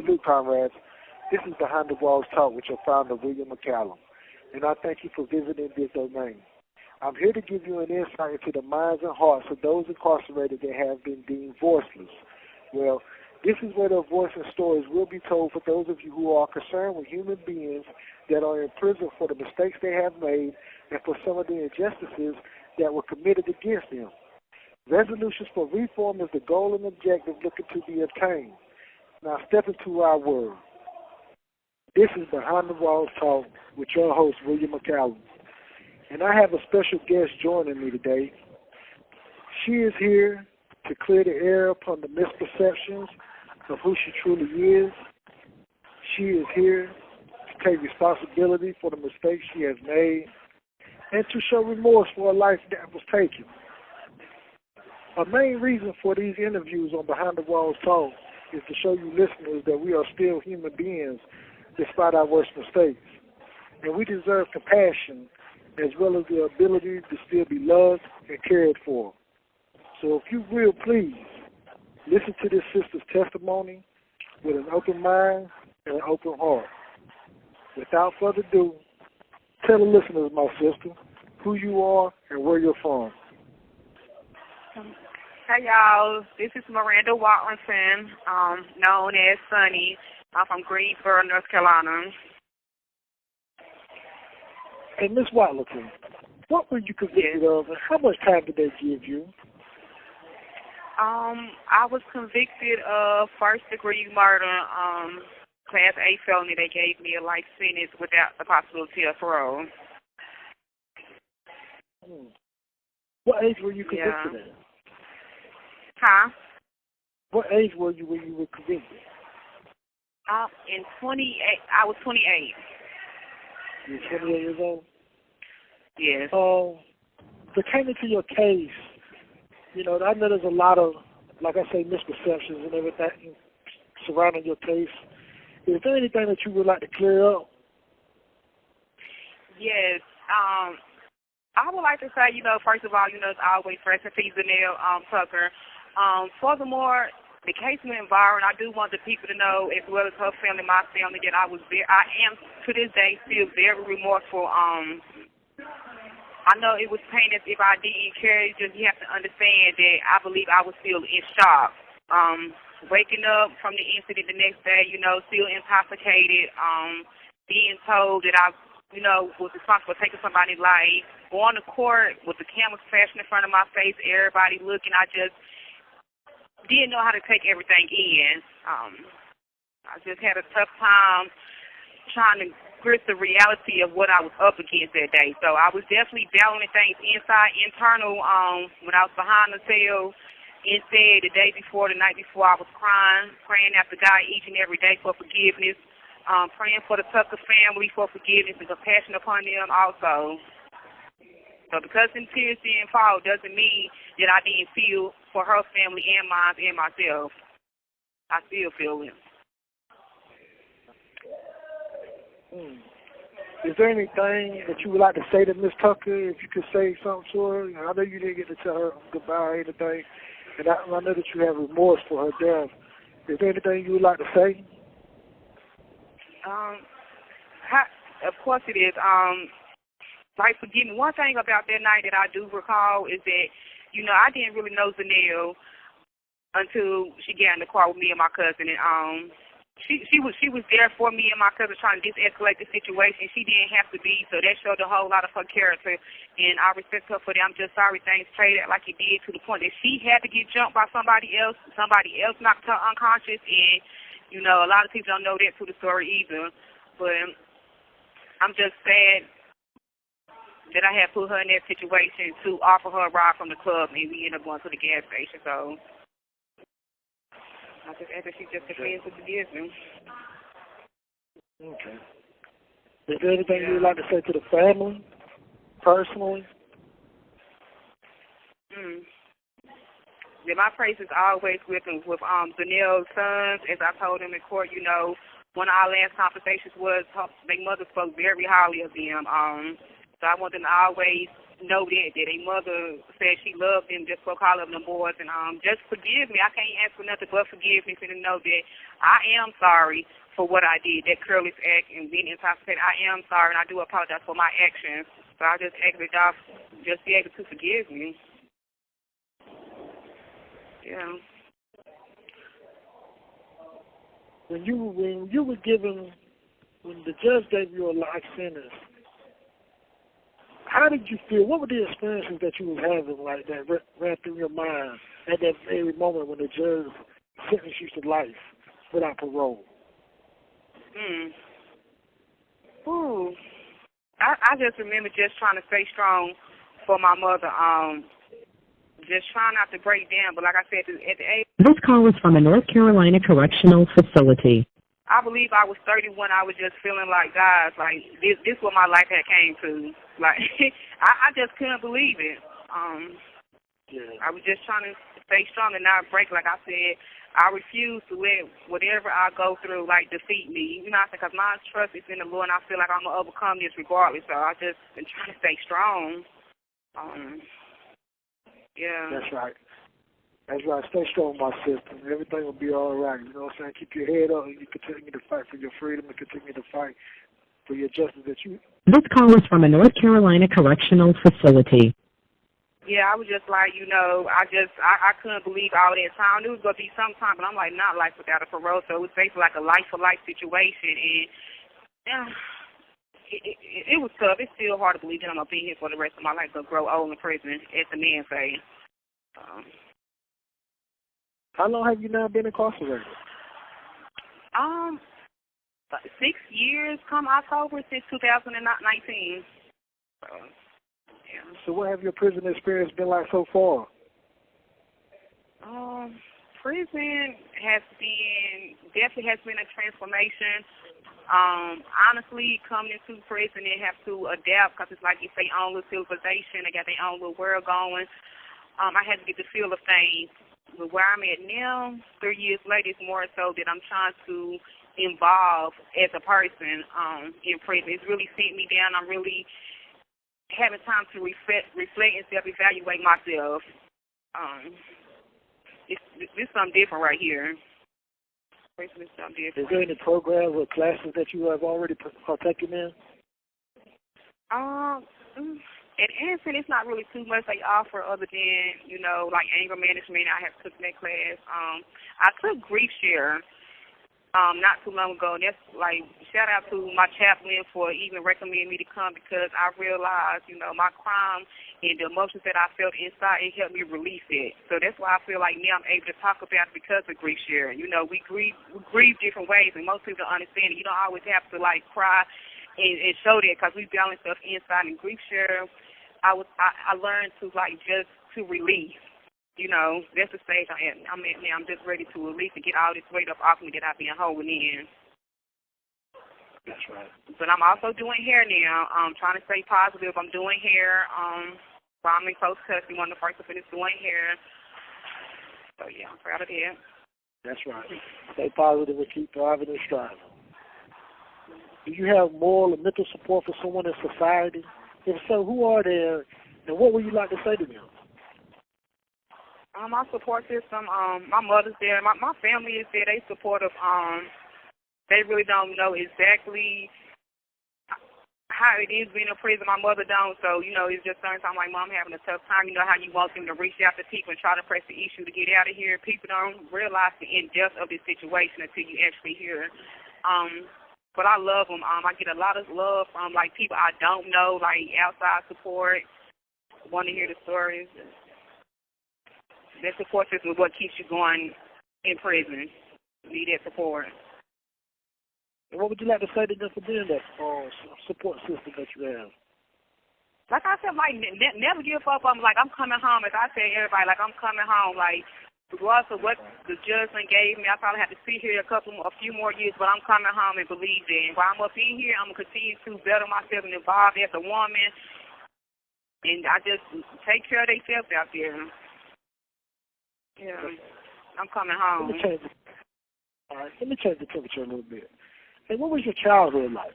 Salute, comrades. This is Behind the Walls Talk with your founder, William McCallum, and I thank you for visiting this domain. I'm here to give you an insight into the minds and hearts of those incarcerated that have been deemed voiceless. Well, this is where their voice and stories will be told for those of you who are concerned with human beings that are in prison for the mistakes they have made and for some of the injustices that were committed against them. Resolutions for reform is the goal and objective looking to be attained. Now step into our world. This is Behind the Walls Talk with your host, William McCallum. And I have a special guest joining me today. She is here to clear the air upon the misperceptions of who she truly is. She is here to take responsibility for the mistakes she has made and to show remorse for a life that was taken. A main reason for these interviews on Behind the Walls Talk is to show you listeners that we are still human beings despite our worst mistakes. And we deserve compassion as well as the ability to still be loved and cared for. So if you will, please, listen to this sister's testimony with an open mind and an open heart. Without further ado, tell the listeners, my sister, who you are and where you're from. Hey, y'all. This is Meranda Watlington, known as Sunny. I'm from Greensboro, North Carolina. Hey, Miss Watlington, what were you convicted of and how much time did they give you? I was convicted of first-degree murder, Class A felony. They gave me a life sentence without the possibility of parole. What age were you convicted at? Huh? What age were you when you were convicted? In 28, I was 28. You were 28 years old? Yes. Pertaining to your case, you know, I know there's a lot of, like I say, misperceptions and everything surrounding your case. Is there anything that you would like to clear up? Yes. I would like to say, first of all, it's always rest in peace, Zanelle Tucker. Furthermore, the case went viral, and I do want the people to know, as well as her family, my family, that I am to this day still very remorseful. I know it was painted if I didn't care. Just you have to understand that I believe I was still in shock. Waking up from the incident the next day, still intoxicated, being told that I, was responsible for taking somebody's life, going to court with the cameras flashing in front of my face, everybody looking. I just didn't know how to take everything in. I just had a tough time trying to grasp the reality of what I was up against that day. So I was definitely battling things internal. When I was behind the cell, inside the day before, the night before, I was crying, praying after God each and every day for forgiveness, praying for the Tucker family for forgiveness and compassion upon them also. So because sincerity and fall doesn't mean that I didn't feel for her family and mine and myself. I still feel it. Is there anything that you would like to say to Miss Tucker? If you could say something to her, I know you didn't get to tell her goodbye or anything, and I know that you have remorse for her death. Is there anything you would like to say? Of course it is. Like, forgive me, one thing about that night that I do recall is that, I didn't really know Zanelle until she got in the car with me and my cousin, and she was there for me and my cousin trying to de-escalate the situation. She didn't have to be, so that showed a whole lot of her character, and I respect her for that. I'm just sorry things traded like it did to the point that she had to get jumped by somebody else. Somebody else knocked her unconscious, and, a lot of people don't know that to the story either. But I'm just sad that I had put her in that situation to offer her a ride from the club, and we ended up going to the gas station. So I just ask that she just continues to forgive me. Okay. Is there anything you would like to say to the family, personally? Yeah, my praise is always with them, with Zanelle's sons. As I told them in court, one of our last conversations was their mother spoke very highly of them. So I want them to always know that their mother said she loved them just for calling them boys. And just forgive me. I can't ask for nothing but forgiveness and to know that I am sorry for what I did, that careless act and being intoxicated. I am sorry, and I do apologize for my actions. So I just ask that y'all just be able to forgive me. Yeah. When you were given, when the judge gave you a life sentence, how did you feel? What were the experiences that you were having like that ran through your mind at that very moment when the judge sentenced you to life without parole? Ooh. I just remember just trying to stay strong for my mother. Just trying not to break down. But like I said, at the age... This call is from a North Carolina correctional facility. I believe I was 31. I was just feeling like, guys, like, this what my life had came to. Like, I just couldn't believe it. I was just trying to stay strong and not break. Like I said, I refuse to let whatever I go through, like, defeat me. You know what I'm saying? Because my trust is in the Lord, and I feel like I'm going to overcome this regardless. So I just been trying to stay strong. Yeah. That's right. That's right. Stay strong, my sister. Everything will be all right. You know what I'm saying? Keep your head up and you continue to fight for your freedom and continue to fight for your justice that you... This call is from a North Carolina correctional facility. Yeah, I was just like, you know, I couldn't believe all that time. I knew it was going to be some time, but I'm like, not life without a parole. So it was basically like a life-for-life situation. And it was tough. It's still hard to believe that I'm going to be here for the rest of my life, going to grow old in prison, as the man say. How long have you now been incarcerated? 6 years come October, since 2019. So what have your prison experience been like so far? Prison definitely has been a transformation. Honestly, coming into prison, they have to adapt because it's like it's their own little civilization. They got their own little world going. I had to get the feel of things. But where I'm at now, 3 years later, it's more so that I'm trying to evolve as a person in prison. It's really sitting me down. I'm really having time to reflect and self-evaluate myself. It's something different right here. Prison is something different. Is there any programs or classes that you have already partaken in? At Anson, it's not really too much they offer other than, you know, like anger management. I have took that class. I took grief share not too long ago. And that's like, shout out to my chaplain for even recommending me to come because I realized, you know, my crime and the emotions that I felt inside, it helped me release it. So that's why I feel like now I'm able to talk about it because of grief share. You know, we grieve different ways, and most people don't understand it. You don't always have to, like, cry and show that because we balance stuff inside. And grief share, I learned to, like, just to release. You know, that's the stage I'm at now. I'm just ready to release and get all this weight up off me that I've been holding in. That's right. But I'm also doing hair now. I'm trying to stay positive. I'm doing hair. While I'm in close custody, one of the first to finish doing hair. So, yeah, I'm proud of that. That's right. Stay positive and keep thriving and striving. Do you have moral and mental support for someone in society? If so, who are they, and what would you like to say to them? My support system, my mother's there. My family is there. They supportive. They really don't know exactly how it is being in prison. My mother don't. So, you know, it's just certain time like, Mom having a tough time. You know how you want them to reach out to people and try to press the issue to get out of here. People don't realize the in-depth of this situation until you actually hear it. But I love them. I get a lot of love from, like, people I don't know, like outside support, want to hear the stories. That support system is what keeps you going in prison. You need that support. And what would you like to say to them for being that support system that you have? Like I said, like, never give up. I'm like, I'm coming home. As I tell everybody, like, I'm coming home. Like, regardless of what the judgment gave me, I probably have to sit here a few more years, but I'm coming home and believe that. And while I'm up in here, I'm going to continue to better myself and evolve as a woman. And I just take care of themselves out there. Yeah, I'm coming home. Let me change the temperature a little bit. Hey, what was your childhood like?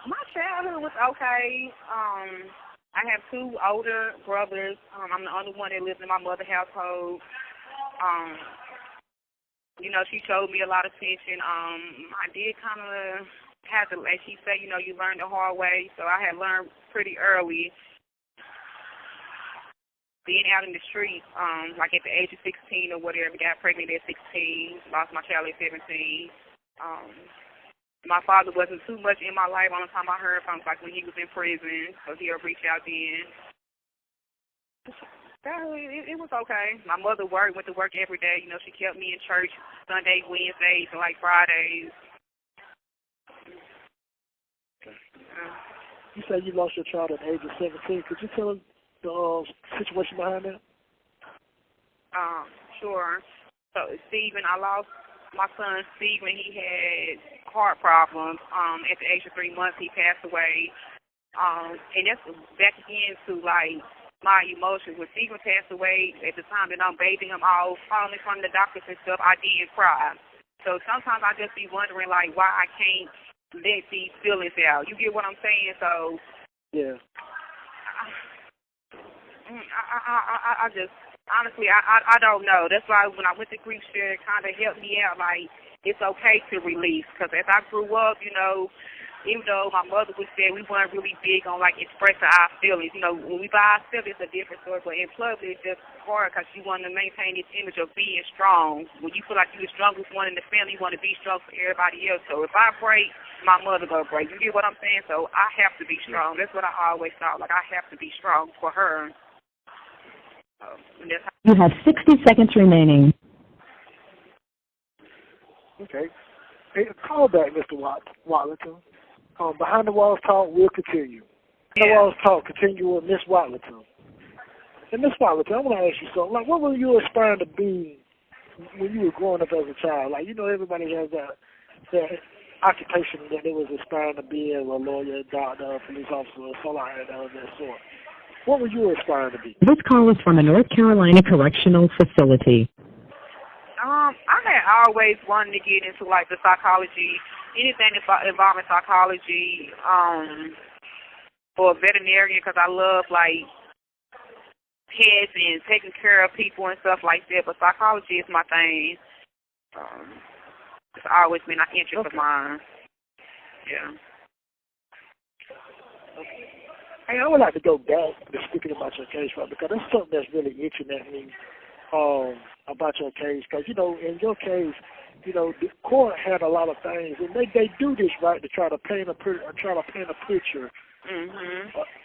My childhood was okay. I have two older brothers. I'm the only one that lives in my mother's household. She showed me a lot of attention. I did kind of have to, like she said, you learn the hard way. So I had learned pretty early. Being out in the street, like at the age of 16 or whatever, got pregnant at 16, lost my child at 17. My father wasn't too much in my life. Only time I heard from was like when he was in prison, so he'll reach out then. It was okay. My mother went to work every day. She kept me in church Sundays, Wednesdays, and like Fridays. You say you lost your child at the age of 17. Could you tell us the situation behind that? Sure. So Stephen, I lost my son Stephen. He had heart problems. At the age of 3 months, he passed away. And that's back again to like my emotions. When Stephen passed away, at the time that I'm bathing him off, falling from the doctors and stuff, I did cry. So sometimes I just be wondering like why I can't let these feelings out. You get what I'm saying? So yeah. I just, honestly, I don't know. That's why when I went to grief share, it kind of helped me out. Like, it's okay to release. Because as I grew up, even though my mother would say we weren't really big on, like, expressing our feelings. When we by ourselves, it's a different story. But in public, it's just hard because you want to maintain this image of being strong. When you feel like you're the strongest one in the family, you want to be strong for everybody else. So if I break, my mother going to break. You get what I'm saying? So I have to be strong. That's what I always thought. Like, I have to be strong for her. You have 60 seconds remaining. Okay. Hey, call back, Mr. Watlington. Behind the Walls Talk will continue. Behind the Walls Talk continue with Miss Watlington. And Miss Watlington, I want to ask you something. Like, what were you aspiring to be when you were growing up as a child? Like, everybody has that occupation that they was aspiring to be as a lawyer, doctor, police officer, or something like that sort. What were you aspiring to be? This call is from a North Carolina correctional facility. I had always wanted to get into like the psychology, anything involving psychology, or veterinarian, because I love like pets and taking care of people and stuff like that. But psychology is my thing. It's always been an interest of mine. Yeah. Okay. Hey, I would like to go back to speaking about your case, right, because that's something that's really itching at me about your case. Because, in your case, the court had a lot of things, and they do this, right, to try to paint a picture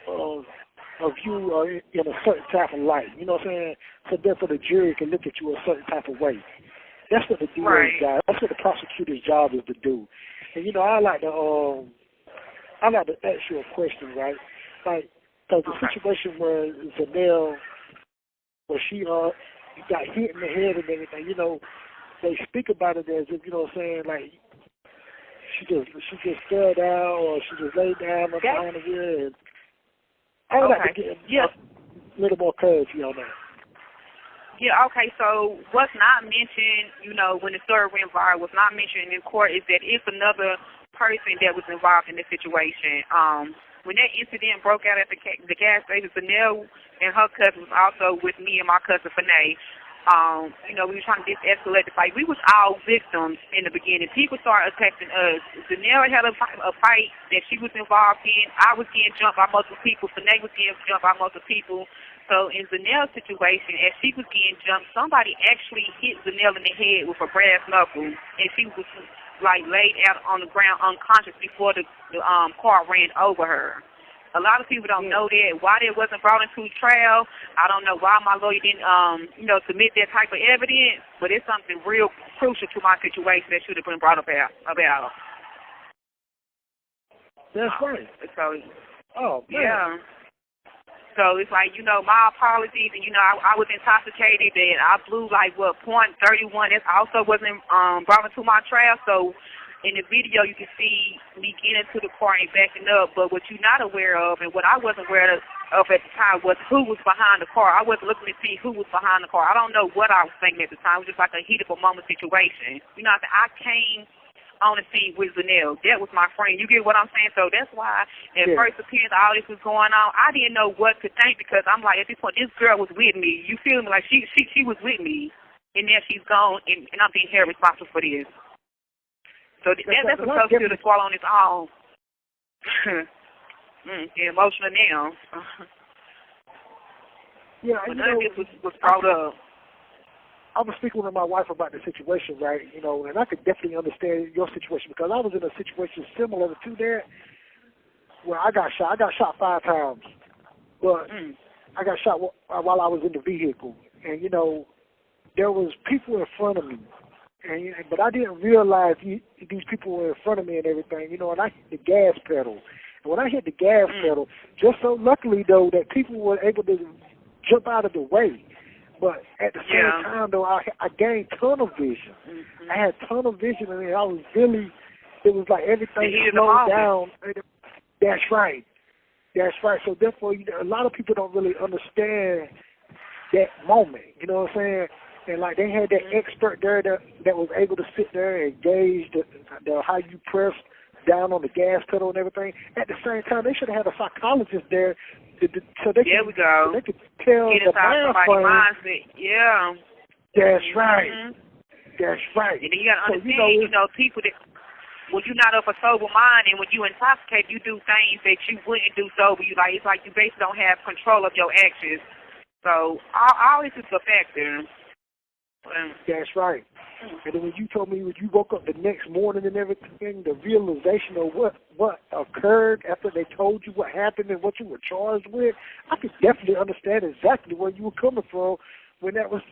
of you in a certain type of light. You know what I'm saying? So therefore the jury can look at you a certain type of way. That's what the DA's job. That's what the prosecutor's job is to do. And I like to ask you a question, right? Like, because the situation where Zanelle, where she got hit in the head and everything, they speak about it as if, like she just fell down or she just laid down behind the wheel. And I would like to get a little more clarity on that. Yeah, okay, so what's not mentioned, when the story went viral, what's not mentioned in court is that it's another person that was involved in the situation. When that incident broke out at the gas station, Zanelle and her cousin was also with me and my cousin Fanae. We were trying to de-escalate the fight. We was all victims in the beginning. People started attacking us. Zanelle had a fight that she was involved in. I was getting jumped by multiple people. Fanae was getting jumped by multiple people. So in Zanelle's situation, as she was getting jumped, somebody actually hit Zanelle in the head with a brass knuckle, and she was like laid out on the ground unconscious before the car ran over her. A lot of people don't know that. Why that wasn't brought into trial, I don't know why my lawyer didn't, submit that type of evidence, but it's something real crucial to my situation that should have been brought about. That's right. So, yeah. So it's like, my apologies, and, I was intoxicated, and I blew like, .31. That also wasn't brought into my trial. So in the video, you can see me getting into the car and backing up. But what you're not aware of, and what I wasn't aware of at the time, was who was behind the car. I wasn't looking to see who was behind the car. I don't know what I was thinking at the time. It was just like a heat of a moment situation. I came on the scene with Zanelle. That was my friend. You get what I'm saying? So that's why at first appearance all this was going on, I didn't know what to think because I'm like, at this point, this girl was with me. You feel me? Like she was with me, and now she's gone, and I'm being held responsible for this. So that's a tough pill to swallow on its own. Get emotional now. Yeah, but none of this was brought up. I was speaking with my wife about the situation, right? You know, and I could definitely understand your situation because I was in a situation similar to that where I got shot. I got shot 5 times, but I got shot while I was in the vehicle, and you know, there was people in front of me, but I didn't realize these people were in front of me and everything. You know, and I hit the gas pedal, and when I hit the gas pedal, just so luckily though that people were able to jump out of the way. But at the same time, though, I gained tunnel vision. I had tunnel vision, and I was really, it was like everything slowed down. That's right. That's right. So therefore, a lot of people don't really understand that moment. You know what I'm saying? And like they had that expert there that was able to sit there and gauge the how you press down on the gas pedal and everything. At the same time, they should have had a psychologist there so they there could, we go. they could tell get the mind frame. Mindset. Yeah. That's right. That's right. And then you got to understand, you know, people that, when you're not of a sober mind and when you intoxicate, you do things that you wouldn't do sober. It's like you basically don't have control of your actions. So all this is a factor. That's right. And then when you told me when you woke up the next morning and everything, the realization of what occurred after they told you what happened and what you were charged with, I could definitely understand exactly where you were coming from when that was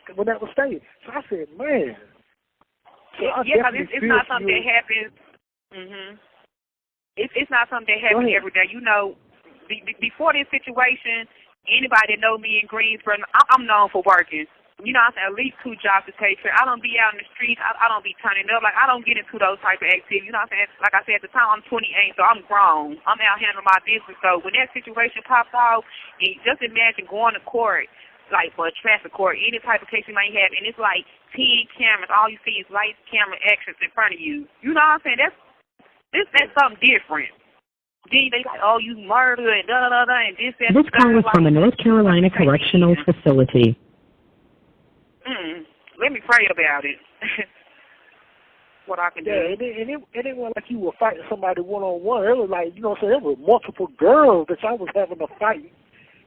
stated. So I said, man. So it's not something that happens. It's not something that happens every day. You know, before this situation, anybody that know me in Greensboro, I'm known for working. You know, I said at least 2 jobs to take care. I don't be out in the streets. I don't be turning up. Like, I don't get into those type of activities. You know what I'm saying? Like I said, at the time, I'm 28, so I'm grown. I'm out handling my business. So when that situation pops off, and just imagine going to court, like for a traffic court, any type of case you might have, and it's like 10 cameras. All you see is lights, camera, actions in front of you. You know what I'm saying? That's something different. Then they like, oh, you murder and da-da-da-da, and this, that. This call is from a North Carolina correctional facility. Let me pray about it. What I can do. Yeah, and it wasn't like you were fighting somebody one-on-one. It was like, you know what I'm saying, there were multiple girls that y'all was having a fight.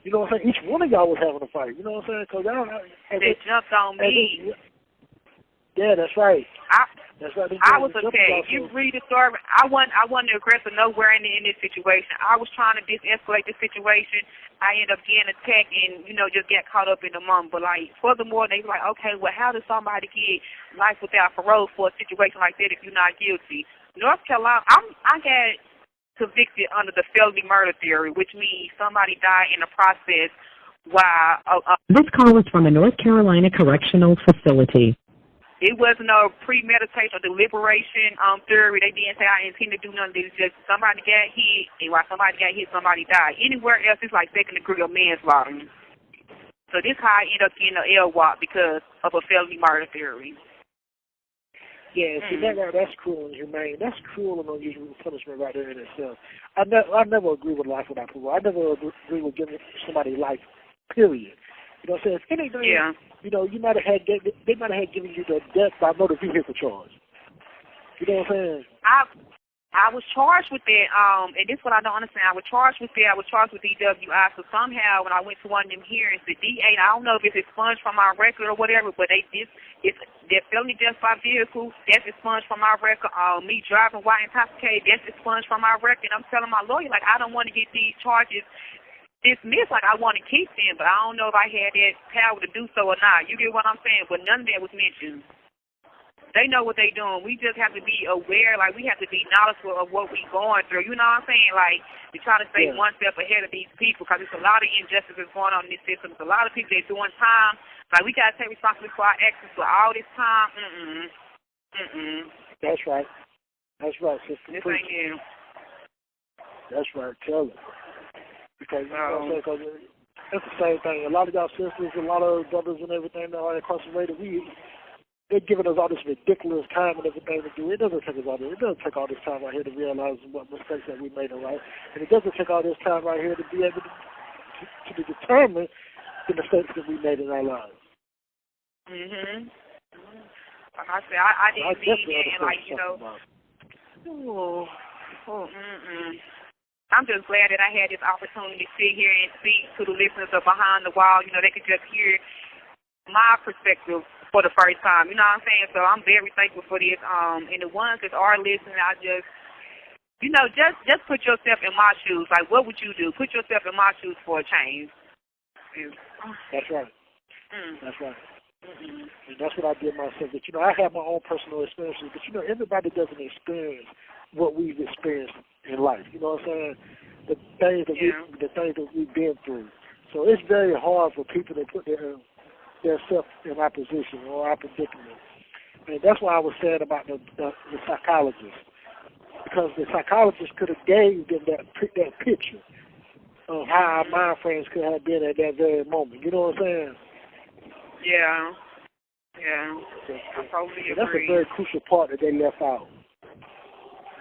You know what I'm saying? Each one of y'all was having a fight. You know what I'm saying? Cause they jumped on me. Yeah, that's right. I was attacked. You read the story. I wasn't the aggressor nowhere in this situation. I was trying to de-escalate the situation. I ended up getting attacked and, you know, just got caught up in the moment. But, like, furthermore, they were like, okay, well, how does somebody get life without parole for a situation like that if you're not guilty? North Carolina, I got convicted under the felony murder theory, which means somebody died in the process while... This call is from a North Carolina correctional facility. It wasn't no premeditation or deliberation theory. They didn't say I intend to do none of this. Just somebody got hit, and while somebody got hit, somebody died. Anywhere else, it's like second degree of manslaughter. So this how I ended up getting an LWOP because of a felony murder theory. Yeah, see, that's cruel and inhumane. That's cruel and unusual punishment right there in itself. I never agree with life without parole. I never agree with giving somebody life, period. You know what I'm saying? If anything, you know, they might have had given you the death by motor vehicle charge. You know what I'm saying? I was charged with that, and this is what I don't understand. I was charged with that. I was charged with DWI. So somehow when I went to one of them hearings, the DA, I don't know if it's expunged from my record or whatever, but it's that felony death by vehicle, that's expunged from my record. Me driving while intoxicated, that's expunged from my record. And I'm telling my lawyer, like, I don't want to get these charges dismissed, like I want to keep them, but I don't know if I had that power to do so or not. You get what I'm saying? But none of that was mentioned. They know what they're doing. We just have to be aware, like we have to be knowledgeable of what we're going through. You know what I'm saying? Like we try to stay one step ahead of these people because there's a lot of injustices going on in this system. There's a lot of people that are doing time. Like we got to take responsibility for our actions for all this time. That's right. That's right, sister. This ain't you. That's right. Tell it. Because you know what I'm saying? That's the same thing. A lot of y'all sisters, a lot of brothers and everything that are incarcerated, they're giving us all this ridiculous time and everything to do. It doesn't take us all this. It doesn't take all this time right here to realize what mistakes that we made in life, and it doesn't take all this time right here to be able to determine the mistakes that we made in our lives. Mhm. Like I said, I didn't mean that, and like I'm just glad that I had this opportunity to sit here and speak to the listeners of Behind the Wall. They could just hear my perspective for the first time. You know what I'm saying? So I'm very thankful for this. And the ones that are listening, I just, just put yourself in my shoes. Like, what would you do? Put yourself in my shoes for a change. That's right. That's right. And that's what I did myself. But I have my own personal experiences. But everybody doesn't experience what we've experienced in life. You know what I'm saying? The things that we've been through. So it's very hard for people to put their self in our position or our predicament. And that's why I was saying about the psychologist, because the psychologist could have gave them that picture of how our mind frames could have been at that very moment. You know what I'm saying? Yeah. I totally agree. That's a very crucial part that they left out.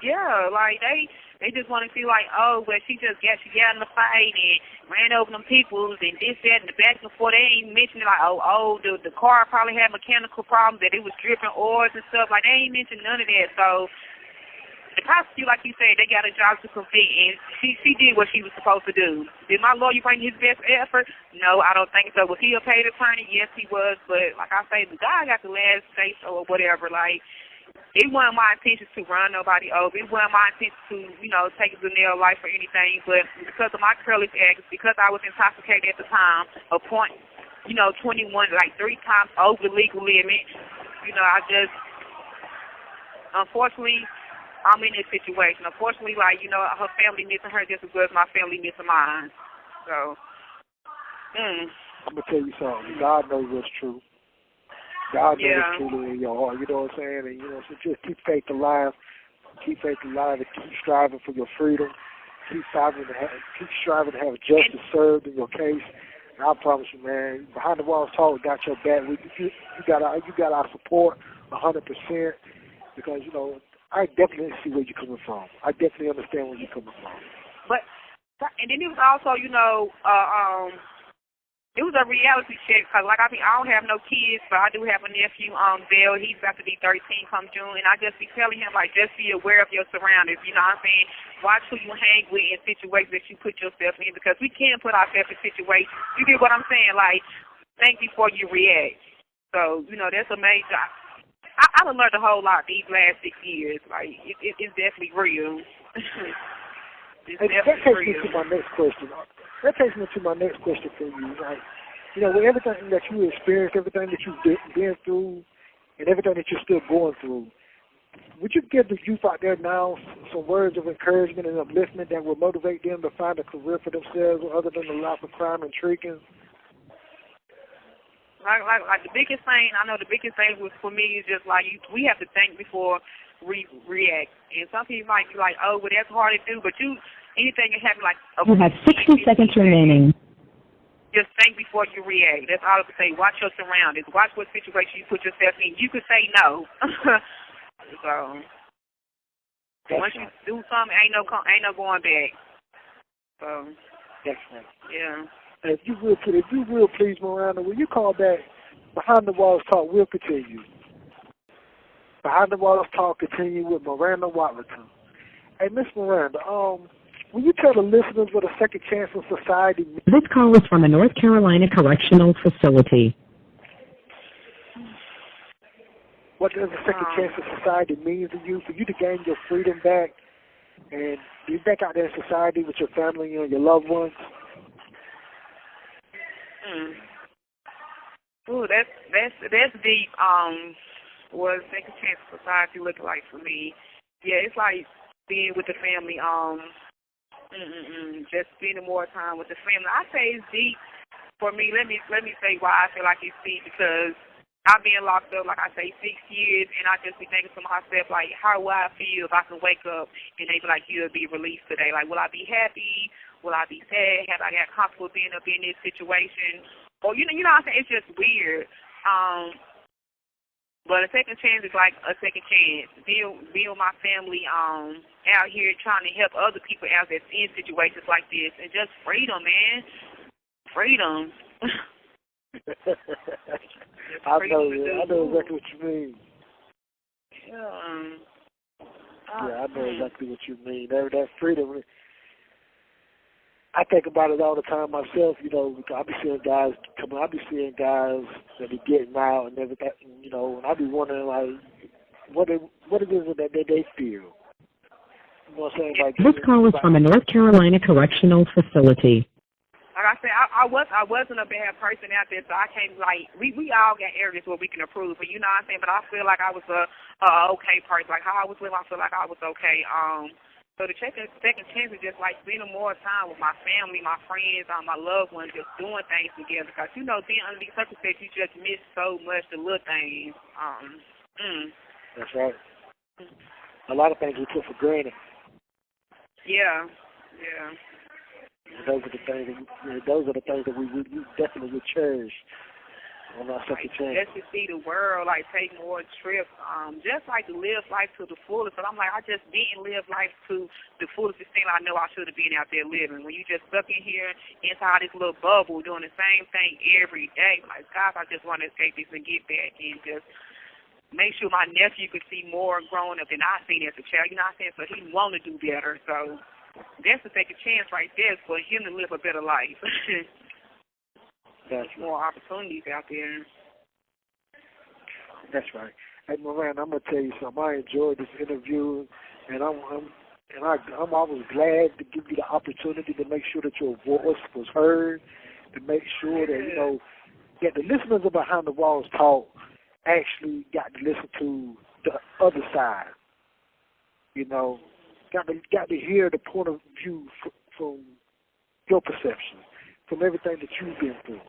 Yeah, like they just want to feel like, oh, well, she got in the fight and ran over them people and this, that, and the back and forth. They ain't mentioning like, the car probably had mechanical problems, that it was dripping oils and stuff. Like, they ain't mentioned none of that. So the prosecutor, like you said, they got a job to complete, and she did what she was supposed to do. Did my lawyer bring his best effort? No, I don't think so. Was he a paid attorney? Yes, he was. But like I say, the guy got the last say so or whatever. Like, it wasn't my intention to run nobody over. It wasn't my intention to, take a Zanelle life or anything. But because of my careless acts, because I was intoxicated at the time, a point, 21, like 3 times over the legal limit, I just, unfortunately, I'm in this situation. Unfortunately, her family missing her just as well as my family missing mine. So, I'm going to tell you something. God knows what's true. God knows what's truly in your heart. You know what I'm saying? And, so just keep faith alive. Keep faith alive and keep striving for your freedom. Keep striving to have justice served in your case. And I promise you, man, Behind the Walls Talk got your back. You got our support 100% because, I definitely see where you're coming from. I definitely understand where you're coming from. But, and then it was also, it was a reality check because, I don't have no kids, but I do have a nephew, Bill. He's about to be 13 come June, and I just be telling him, just be aware of your surroundings, you know what I'm saying? Watch who you hang with in situations that you put yourself in because we can't put ourselves in situations. You get what I'm saying? Think before you react. So, that's a major... I've learned a whole lot these last 6 years. It's definitely real. That takes me to my next question. That takes me to my next question for you. With everything that you experienced, everything that you've been through, and everything that you're still going through, would you give the youth out there now some words of encouragement and upliftment that will motivate them to find a career for themselves other than the life of crime and tricking? Like the biggest thing, I know the biggest thing for me is just we have to think before we react. And some people might be like, oh, well, that's hard to do, but anything can happen you have 60 seconds remaining. Just think before you react. That's all I can say. Watch your surroundings. Watch what situation you put yourself in. You could say no. So once you do something, ain't no going back. So that's right. Yeah. If you will, please, Miranda, will you call back? Behind the Walls Talk will continue. Behind the Walls Talk continue with Meranda Watlington. Hey, Miss Miranda, will you tell the listeners what a second chance in society means? This call is from a North Carolina correctional facility. What does a second chance in society mean to you? For you to gain your freedom back and be back out there in society with your family and your loved ones? Ooh, that's deep. What second chance society look like for me? Yeah, it's like being with the family. Just spending more time with the family. I say it's deep for me. Let me say why I feel like it's deep because I've been locked up, like I say, 6 years, and I just be thinking to myself, how will I feel if I can wake up and they be like, you'll be released today? Will I be happy? Will I be sad? Have I got comfortable being up in this situation? Or, you know what I'm saying? It's just weird. But a second chance is like a second chance. Build my family out here trying to help other people out that's in situations like this, and just freedom, man. Freedom. I know exactly what you mean. Yeah. Yeah, I know exactly what you mean. That freedom. I think about it all the time myself. You know, I be seeing guys coming. I be seeing guys that be getting out and everything. You know, and I be wondering like, what it is that they feel. You know what I'm saying? Like, this call is from a North Carolina correctional facility. Like I said, I wasn't a bad person out there, so I can't like we all got areas where we can improve, but you know what I'm saying. But I feel like I was a okay person. Like how I was living, I feel like I was okay. So the second chance is just like spending more time with my family, my friends, my loved ones, just doing things together. Because you know, being under these circumstances, you just miss so much the little things. That's right. A lot of things we took for granted. Yeah. Those are the things that we definitely would cherish on our second chance. Just to see the world, like take more trips, just like to live life to the fullest. But I'm like, I just didn't live life to the fullest extent I know I should have been out there living. When you just stuck in here inside this little bubble doing the same thing every day, like gosh, I just want to escape this and get back and just make sure my nephew could see more growing up than I seen as a child. You know what I'm saying? So he want to do better. So that's a second chance right there for him to live a better life. That's more opportunities out there. That's right. Hey, Miranda, I'm gonna tell you something. I enjoyed this interview, and I'm always glad to give you the opportunity to make sure that your voice was heard, to make sure that you know that the listeners of Behind the Walls Talk actually got to listen to the other side. You know, got to hear the point of view from your perception, from everything that you've been through,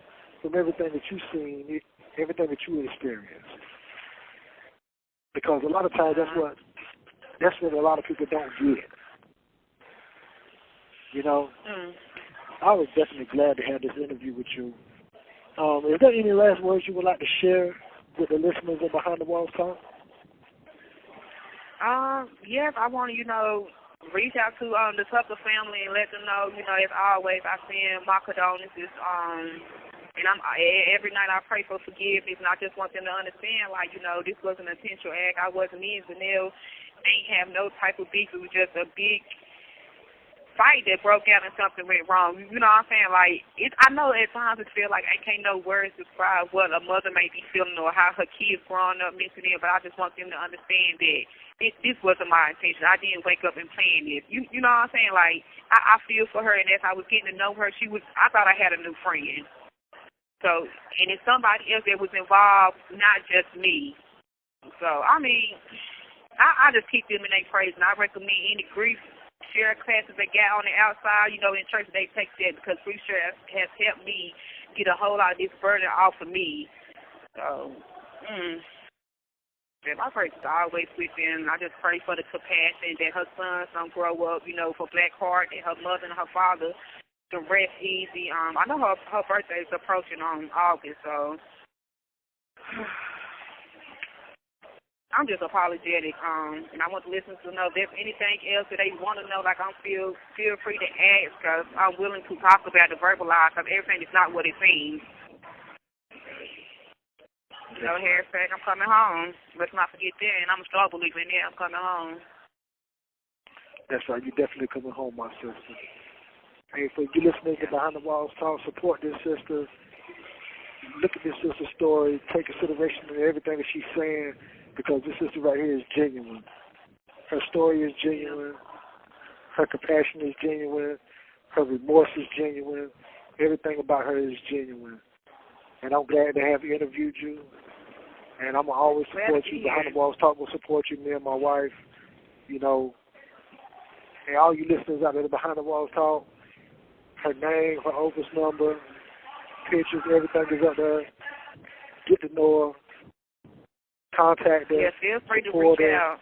from everything that you've seen, everything that you experienced. Because a lot of times that's what a lot of people don't get. You know, I was definitely glad to have this interview with you. Is there any last words you would like to share with the listeners of Behind the Walls Talk? Yes, I want to, reach out to the Tucker family and let them know, as always, I send my condolences. And every night I pray for forgiveness, and I just want them to understand, this was an intentional act. I wasn't me and Zanelle ain't have no type of beef. It was just a big fight that broke out and something went wrong. You know what I'm saying? I know at times it feels like I can't no words describe what a mother may be feeling or how her kids growing up missing it, but I just want them to understand that this wasn't my intention. I didn't wake up and plan this. You know what I'm saying? I feel for her, and as I was getting to know her, I thought I had a new friend. So, and it's somebody else that was involved, not just me. So, I just keep them in their praise, and I recommend any grief share classes they got on the outside, in church, they take that because grief share has helped me get a whole lot of this burden off of me. So, my praise is always with them. I just pray for the compassion that her sons don't grow up, for Black Heart, and her mother and her father to rest easy. I know her birthday is approaching on August, so I'm just apologetic. And I want the listeners to know if there's anything else that they want to know, feel free to ask, because I'm willing to talk about it, verbalize, because everything is not what it seems. So, Harris, I'm coming home. Let's not forget that, and I'm a strong believer in that. I'm coming home. That's right. You're definitely coming home, my sister. Hey, for you listening to Behind the Walls Talk, support this sister. Look at this sister's story. Take consideration of everything that she's saying, because this sister right here is genuine. Her story is genuine. Her compassion is genuine. Her remorse is genuine. Everything about her is genuine. And I'm glad to have interviewed you. And I'm going to always support you. Behind the Walls Talk will support you, me and my wife. And all you listeners out there Behind the Walls Talk, her name, her office number, pictures, everything is up there. Get to know her. Contact her. Yeah, feel free to reach out.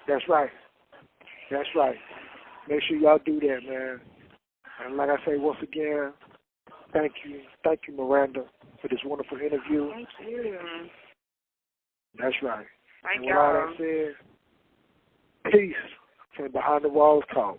That's right. That's right. Make sure y'all do that, man. And like I say, once again, thank you, Miranda, for this wonderful interview. Thank you. That's right. Thank and with all that said, peace from Behind the Walls Talk.